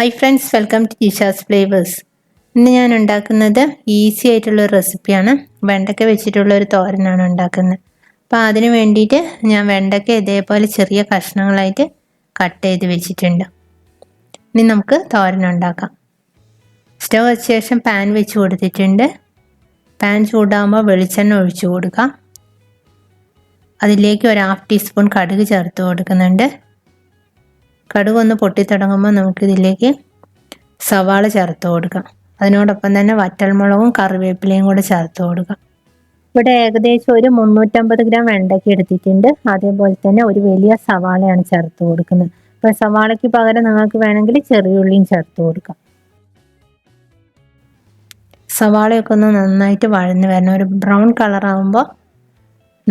Hi friends, welcome to Jisha's flavours. ഇന്ന് ഞാൻ ഉണ്ടാക്കുന്നത് ഈസി ആയിട്ടുള്ളൊരു റെസിപ്പിയാണ്. വെണ്ടയ്ക്ക വെച്ചിട്ടുള്ളൊരു തോരനാണ് ഉണ്ടാക്കുന്നത്. അപ്പോൾ അതിന് വേണ്ടിയിട്ട് ഞാൻ വെണ്ടയ്ക്ക ഇതേപോലെ ചെറിയ കഷ്ണങ്ങളായിട്ട് കട്ട് ചെയ്ത് വെച്ചിട്ടുണ്ട്. ഇനി നമുക്ക് തോരൻ ഉണ്ടാക്കാം. സ്റ്റവ് വെച്ച ശേഷം പാൻ വെച്ച് കൊടുത്തിട്ടുണ്ട്. പാൻ ചൂടാകുമ്പോൾ വെളിച്ചെണ്ണ ഒഴിച്ചു കൊടുക്കാം. അതിലേക്ക് ഒരു 1/2 ടീസ്പൂൺ കടുക് ചേർത്ത് കൊടുക്കുന്നുണ്ട്. കടുക് ഒന്ന് പൊട്ടിത്തുടങ്ങുമ്പോൾ നമുക്കിതിലേക്ക് സവാള ചേർത്ത് കൊടുക്കാം. അതിനോടൊപ്പം തന്നെ വറ്റൽമുളകും കറിവേപ്പിലയും കൂടെ ചേർത്ത് കൊടുക്കാം. ഇവിടെ ഏകദേശം ഒരു 350 ഗ്രാം വെണ്ടയ്ക്ക എടുത്തിട്ടുണ്ട്. അതേപോലെ തന്നെ ഒരു വലിയ സവാളയാണ് ചേർത്ത് കൊടുക്കുന്നത്. അപ്പോൾ സവാളയ്ക്ക് പകരം നിങ്ങൾക്ക് വേണമെങ്കിൽ ചെറിയ ഉള്ളിയും ചേർത്ത് കൊടുക്കാം. സവാളയൊക്കെ ഒന്ന് നന്നായിട്ട് വഴന്ന് വരണം. ഒരു ബ്രൗൺ കളറാകുമ്പോൾ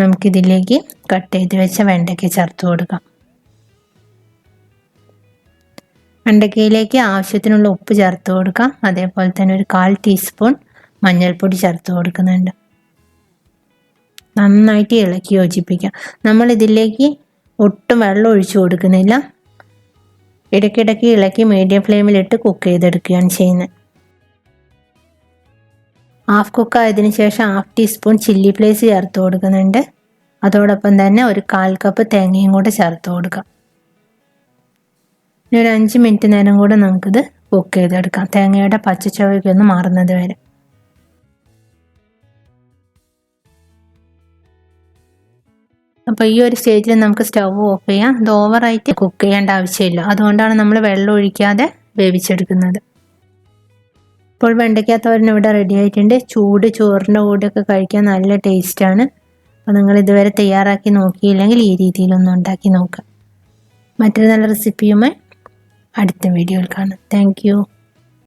നമുക്കിതിലേക്ക് കട്ട് ചെയ്ത് വെച്ച വെണ്ടയ്ക്ക ചേർത്ത് കൊടുക്കാം. വെണ്ടയ്ക്കയിലേക്ക് ആവശ്യത്തിനുള്ള ഉപ്പ് ചേർത്ത് കൊടുക്കാം. അതേപോലെ തന്നെ ഒരു 1/4 ടീസ്പൂൺ മഞ്ഞൾപ്പൊടി ചേർത്ത് കൊടുക്കുന്നുണ്ട്. നന്നായിട്ട് ഇളക്കി യോജിപ്പിക്കാം. നമ്മൾ ഇതിലേക്ക് ഒട്ടും വെള്ളം ഒഴിച്ചു കൊടുക്കുന്നില്ല. ഇടയ്ക്കിടയ്ക്ക് ഇളക്കി മീഡിയം ഫ്ലെയിമിലിട്ട് കുക്ക് ചെയ്തെടുക്കുകയാണ് ചെയ്യുന്നത്. 1/2 കുക്കായതിനു ശേഷം 1/2 ടീസ്പൂൺ ചില്ലി ഫ്ലേക്സ് ചേർത്ത് കൊടുക്കുന്നുണ്ട്. അതോടൊപ്പം തന്നെ ഒരു 1/4 കപ്പ് തേങ്ങയും കൂടെ ചേർത്ത് കൊടുക്കാം. ഒരു 5 മിനിറ്റ് നേരം കൂടെ നമുക്കിത് കുക്ക് ചെയ്തെടുക്കാം, തേങ്ങയുടെ പച്ചച്ചുവയൊക്കെ ഒന്ന് മാറുന്നത് വരെ. അപ്പോൾ ഈ ഒരു സ്റ്റേജിൽ നമുക്ക് സ്റ്റവ് ഓഫ് ചെയ്യാം. ഇത് ഓവറായിട്ട് കുക്ക് ചെയ്യേണ്ട ആവശ്യമില്ല. അതുകൊണ്ടാണ് നമ്മൾ വെള്ളം ഒഴിക്കാതെ വേവിച്ചെടുക്കുന്നത്. ഇപ്പോൾ വെണ്ടയ്ക്ക തോരൻ ഇവിടെ റെഡി ആയിട്ടുണ്ട്. ചൂട് ചോറിൻ്റെ കൂടെയൊക്കെ കഴിക്കാൻ നല്ല ടേസ്റ്റാണ്. അപ്പോൾ നിങ്ങൾ ഇതുവരെ തയ്യാറാക്കി നോക്കിയില്ലെങ്കിൽ ഈ രീതിയിലൊന്നും ഉണ്ടാക്കി നോക്കാം. മറ്റൊരു നല്ല റെസിപ്പിയുമായി അടുത്ത വീഡിയോയിൽ കാണാം. Thank you.